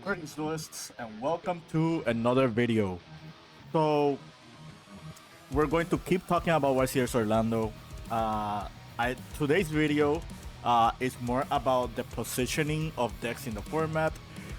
Greetings, duelists, and welcome to another video. So, we're going to keep talking about YCS Orlando. Today's video is more about the positioning of decks in the format,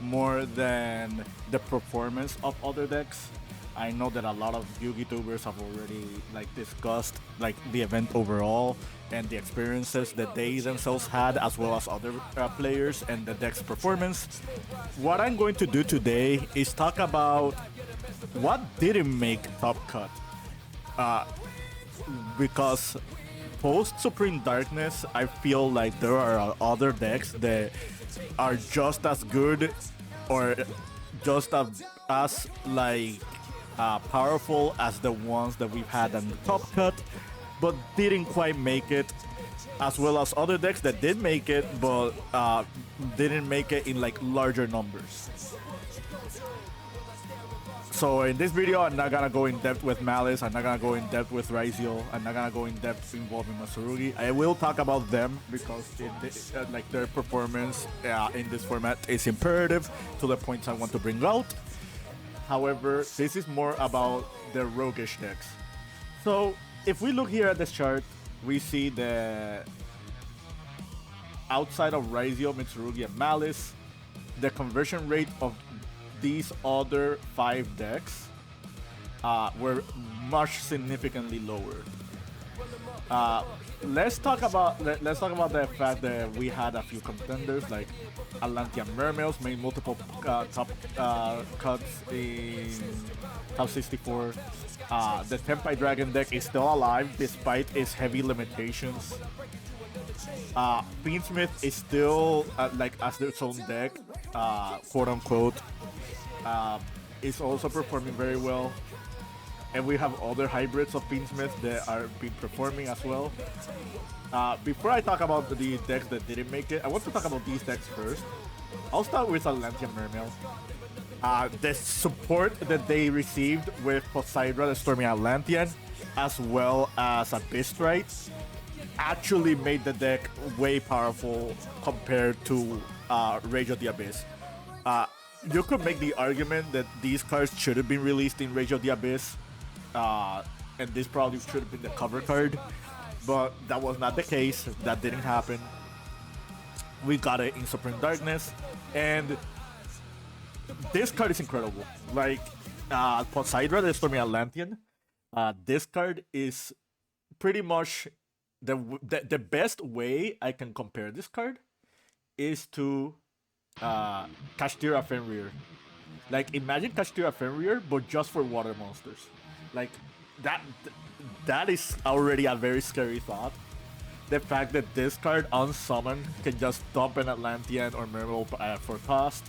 more than the performance of other decks. I know that a lot of Yu-Gi tubers have already discussed the event overall and the experiences that they themselves had, as well as other players and the deck's performance. What I'm going to do today is talk about what didn't make Top Cut, because post Supreme Darkness, I feel like there are other decks that are just as good or just as powerful as the ones that we've had in the Top Cut, but didn't quite make it, as well as other decks that did make it, but didn't make it in larger numbers. So in this video, I'm not gonna go in depth with Malice, I'm not gonna go in depth with YGO, I'm not gonna go in depth involving Masurugi. I will talk about them because their performance in this format is imperative to the points I want to bring out. However, this is more about the roguish decks. So if we look here at this chart, we see that outside of Raizio, Mitsurugi, and Malice, the conversion rate of these other 5 decks were much significantly lower. Let's talk about the fact that we had a few contenders like Atlantean Mermails made multiple top cuts in top 64. The Tenpai Dragon deck is still alive despite its heavy limitations. Fiendsmith is still as its own deck, quote unquote. Is also performing very well. And we have other hybrids of Fiendsmith that are been performing as well. Before I talk about the decks that didn't make it, I want to talk about these decks first. I'll start with Atlantean Mermail. The support that they received with Poseidra, the Stormy Atlantean, as well as Abystrite, actually made the deck way powerful compared to Rage of the Abyss. You could make the argument that these cards should have been released in Rage of the Abyss, and this probably should have been the cover card, but that was not the case. That didn't happen. We got it in Supreme Darkness, and this card is incredible. Poseidra, the Stormy Atlantean, this card is pretty much the best way I can compare this card is to Kashtira Fenrir. Imagine Kashtira Fenrir, but just for water monsters. That is already a very scary thought. The fact that this card unsummoned can just dump an Atlantean or Mermail for cost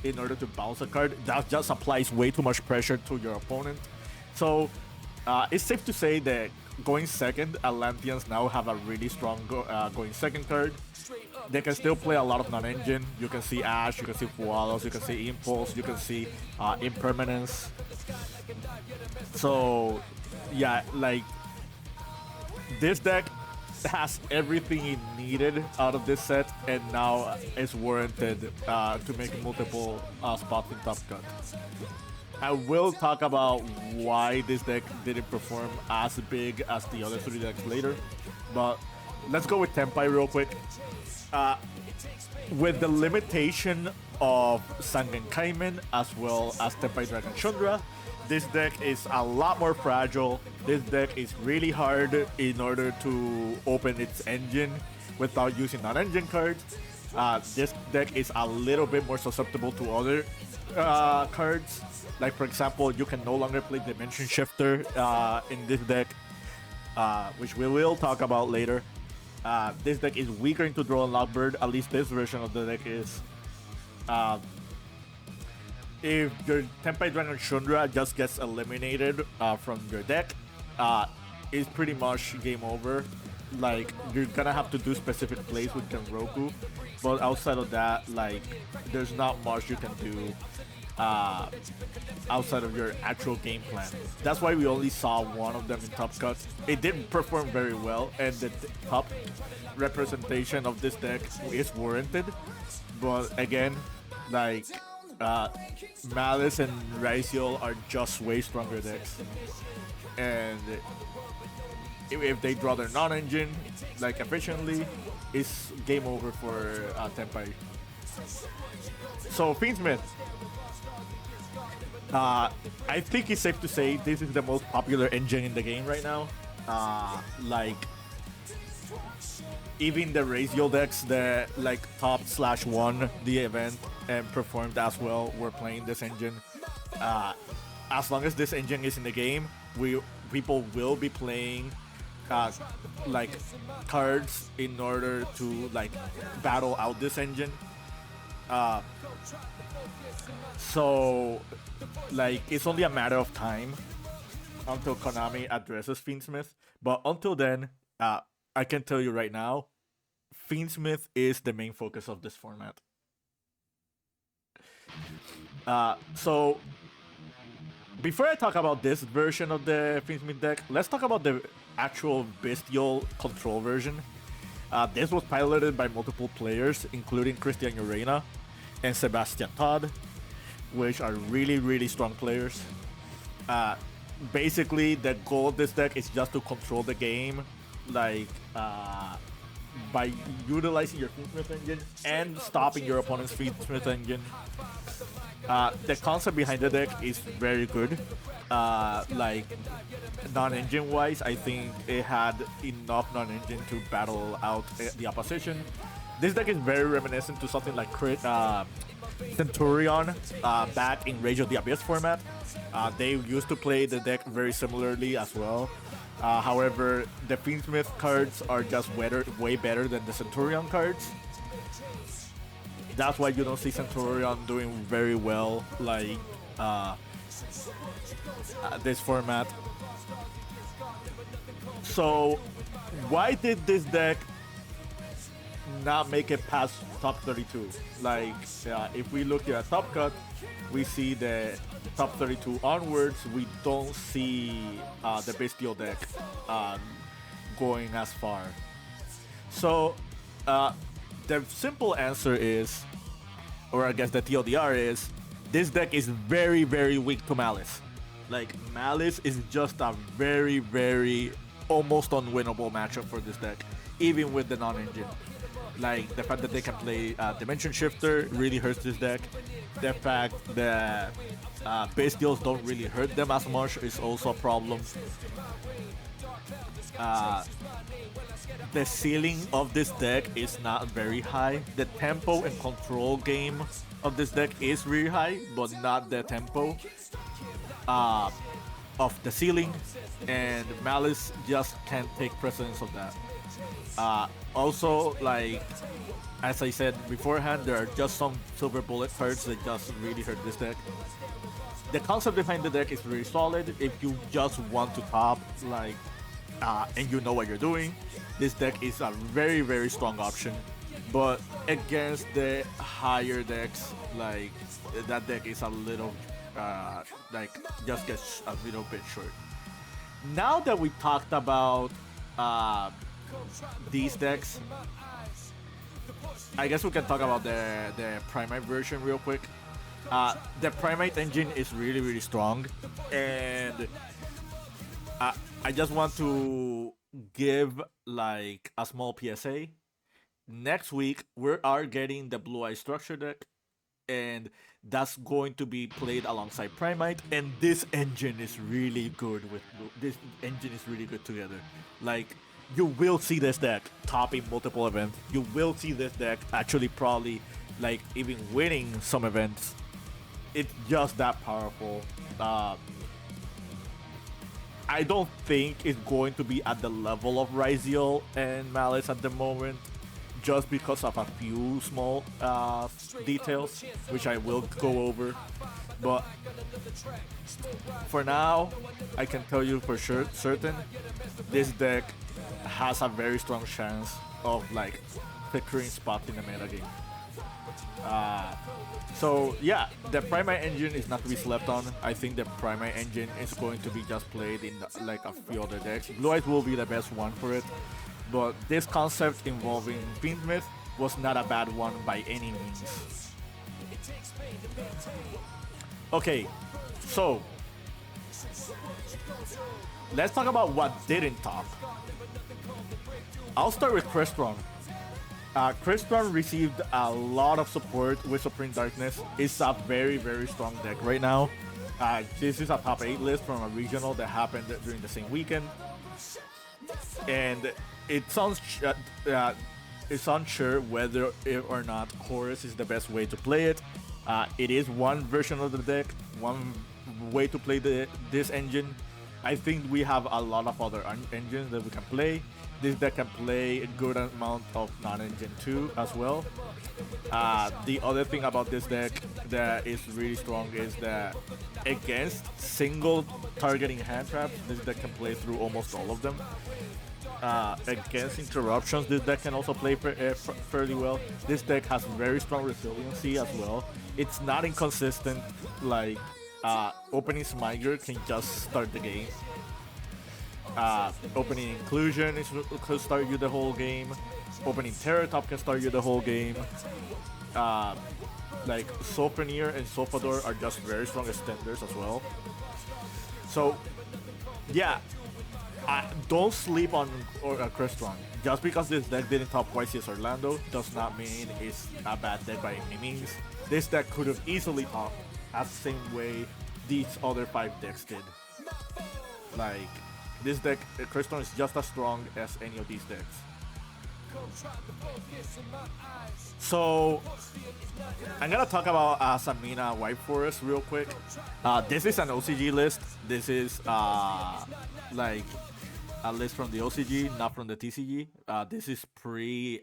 in order to bounce a card, that just applies way too much pressure to your opponent. So it's safe to say that going second, Atlanteans now have a really strong going second card. They can still play a lot of non-engine. You can see Ash, you can see Fualos, you can see Impulse, you can see Impermanence. So yeah, this deck has everything it needed out of this set, and now it's warranted to make multiple spots in Top Cut. I will talk about why this deck didn't perform as big as the other 3 decks later, but let's go with Tenpai real quick. With the limitation of Sangen Kaimen as well as Tenpai Dragon Shundra, this deck is a lot more fragile. This deck is really hard in order to open its engine without using non-engine cards. This deck is a little bit more susceptible to other cards. For example, you can no longer play Dimension Shifter in this deck, which we will talk about later. This deck is weaker into Draw and Lockbird, at least this version of the deck is. If your Tenpai Dragon Shundra just gets eliminated from your deck, it's pretty much game over. You're gonna have to do specific plays with Genroku, but outside of that, there's not much you can do outside of your actual game plan. That's why we only saw one of them in Top Cut. It didn't perform very well, and the top representation of this deck is warranted. But again, Malice and Raziel are just way stronger decks, and if they draw their non-engine like efficiently, it's game over for Tenpai. So fiendsmith, I think it's safe to say this is the most popular engine in the game right now. Like even the Raziel decks that like top/1 won the event and performed as well were playing this engine. As long as this engine is in the game, people will be playing like cards in order to like battle out this engine. So like it's only a matter of time until Konami addresses fiendsmith. But until then, I can tell you right now, fiendsmith is the main focus of this format. So before I talk about this version of the fiendsmith deck, let's talk about the actual bestial control version. This was piloted by multiple players, including Christian Urena and Sebastian Todd, which are really strong players. Basically, the goal of this deck is just to control the game, like by utilizing your fiendsmith engine and stopping your opponent's fiendsmith engine. The concept behind the deck is very good. Like non-engine wise, I think it had enough non-engine to battle out the opposition. This deck is very reminiscent to something like Centurion back in Rage of the Abyss format. They used to play the deck very similarly as well. However, the fiendsmith cards are just way better than the Centurion cards. That's why you don't see Centurion doing very well like this format. So why did this deck not make it past top 32? Like if we look at Top Cut, we see the top 32 onwards, we don't see the bestial deck going as far. So the simple answer is, or I guess the TLDR is, this deck is very weak to Malice. Like Malice is just a very almost unwinnable matchup for this deck, even with the non-engine. Like the fact that they can play Dimension Shifter really hurts this deck. The fact that bestials don't really hurt them as much is also a problem. The ceiling of this deck is not very high. The tempo and control game of this deck is really high, but not the tempo of the ceiling, and Malice just can't take precedence of that. Also, like as I said beforehand, there are just some silver bullet cards that just really hurt this deck. The concept behind the deck is very solid. If you just want to top, like, and you know what you're doing, this deck is a very strong option. But against the higher decks, like that deck is a little, like just gets a little bit short. Now that we talked about these decks, I guess we can talk about the Primite version real quick. The Primite engine is really strong, and I just want to give like a small PSA. Next week we are getting the Blue Eye Structure deck, and that's going to be played alongside Primite, and this engine is really good with this engine is really good together. Like, you will see this deck topping multiple events. You will see this deck actually probably like even winning some events. It's just that powerful. I don't think it's going to be at the level of Raziel and Malice at the moment, just because of a few small details, which I will go over. But for now, I can tell you for sure, certain, this deck has a very strong chance of like securing spots in the metagame. So yeah, the Primite engine is not to be slept on. I think the Primite engine is going to be just played in like a few other decks. Blue Eyes will be the best one for it, but this concept involving fiendsmith was not a bad one by any means. Okay, so let's talk about what didn't top. I'll start with Crestron. Crestron received a lot of support with Supreme Darkness. It's a very, very strong deck right now. This is a top 8 list from a regional that happened during the same weekend. And it's unsure whether or not Horus is the best way to play it. It is one version of the deck, one way to play this engine. I think we have a lot of other engines that we can play. This deck can play a good amount of non-engine too as well. The other thing about this deck that is really strong is that against single targeting hand traps, this deck can play through almost all of them. Against interruptions, this deck can also play fairly well. This deck has very strong resiliency as well. It's not inconsistent, like opening Smiter can just start the game. Opening Inclusion could start you the whole game. Opening Terror Top can start you the whole game. Like Sophoneer and Sofador are just very strong extenders as well. So yeah, don't sleep on Crestron. Just because this deck didn't top YCS Orlando does not mean it's a bad deck by any means. This deck could have easily topped as the same way these other 5 decks did. Like, this deck, Crestron is just as strong as any of these decks. So, I'm gonna talk about Samina White Forest real quick. This is an OCG list. This is like a list from the OCG, not from the TCG. This is pre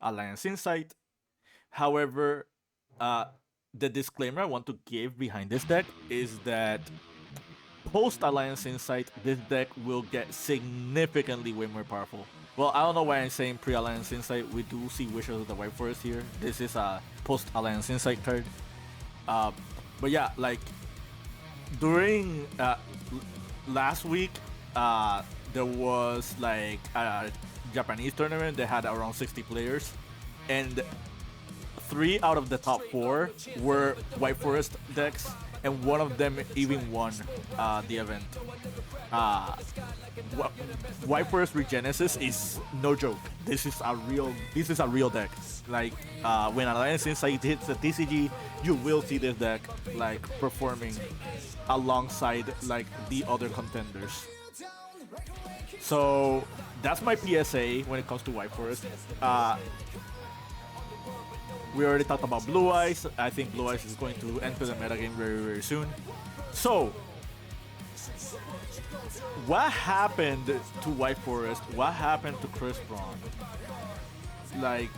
Alliance Insight. However, the disclaimer I want to give behind this deck is that post Alliance Insight, this deck will get significantly way more powerful. Well, I don't know why I'm saying pre-Alliance Insight. We do see Wishes of the White Forest here. This is a post-Alliance Insight card. But yeah, like during last week, there was like a Japanese tournament that had around 60 players, and 3 out of the top 4 were White Forest decks, and one of them even won the event. White Forest Regenesis is no joke. This is a real deck. Like when Alliance Insight hits the TCG, you will see this deck like performing alongside like the other contenders. So that's my PSA when it comes to White Forest. We already talked about Blue Eyes. I think Blue Eyes is going to enter the metagame very, very soon. So, what happened to White Forest? What happened to Crestron? Like,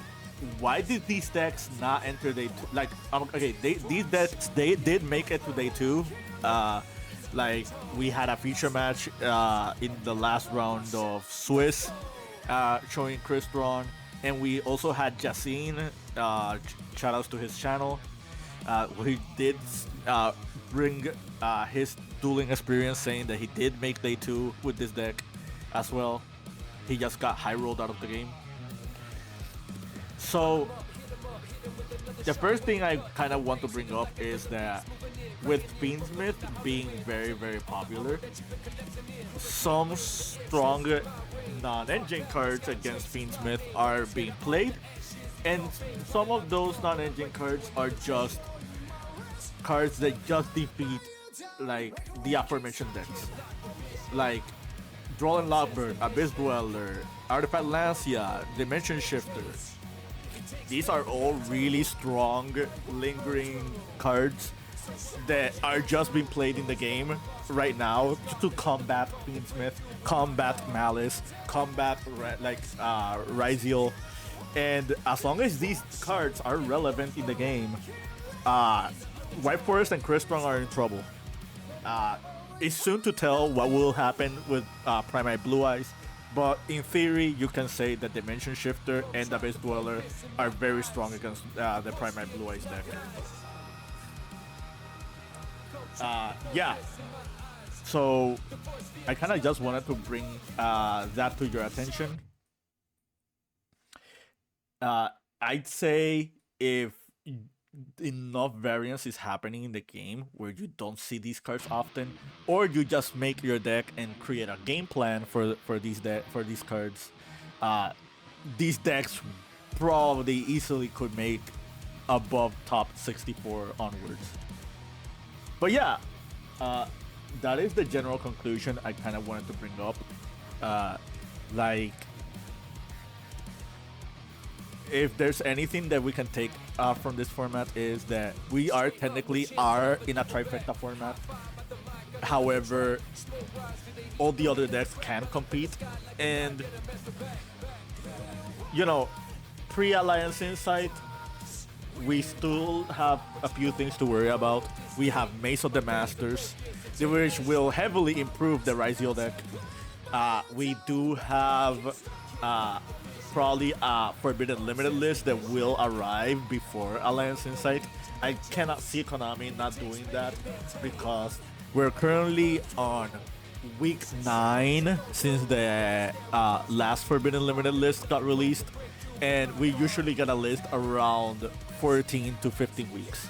why did these decks not enter day 2? Like, okay, these decks, they did make it to day 2. Like, we had a feature match in the last round of Swiss showing Crestron. And we also had Jacine, shout outs to his channel. He did bring his dueling experience, saying that he did make day 2 with this deck as well. He just got high rolled out of the game. So, the first thing I kind of want to bring up is that with fiendsmith being very, very popular, some strong non-engine cards against fiendsmith are being played, and some of those non-engine cards are just cards that just defeat like the aforementioned decks, like Droll and Lockbird, Abyss Dweller, Artifact Lancia, Dimension Shifter. These are all really strong lingering cards that are just being played in the game right now to combat fiendsmith, combat Malice, combat Ryziel. And as long as these cards are relevant in the game, White Forest and Crestron are in trouble. It's soon to tell what will happen with Prime Blue Eyes, but in theory, you can say that Dimension Shifter and Abyss Dweller are very strong against the Prime Blue Eyes deck. Yeah, so I kind of just wanted to bring that to your attention. I'd say if enough variance is happening in the game where you don't see these cards often, or you just make your deck and create a game plan for these cards. Uh, these decks probably easily could make above top 64 onwards. But yeah, uh, that is the general conclusion I kind of wanted to bring up. Uh, like, if there's anything that we can take from this format is that we are technically in a trifecta format. However, all the other decks can compete, and you know, pre-Alliance Insight, we still have a few things to worry about. We have Maze of the Masters, which will heavily improve the YGO deck. We do have probably a Forbidden Limited list that will arrive before Alliance Insight. I cannot see Konami not doing that because we're currently on week 9 since the last Forbidden Limited list got released, and we usually get a list around 14 to 15 weeks.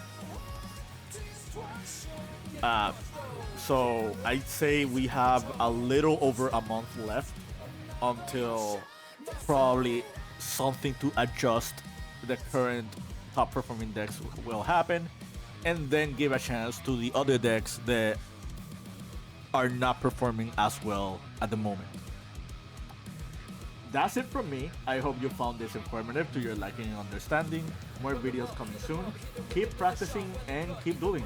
So I'd say we have a little over a month left until probably something to adjust the current top performing decks will happen, and then give a chance to the other decks that are not performing as well at the moment. That's it from me. I hope you found this informative to your liking and understanding. More videos coming soon. Keep practicing and keep dueling.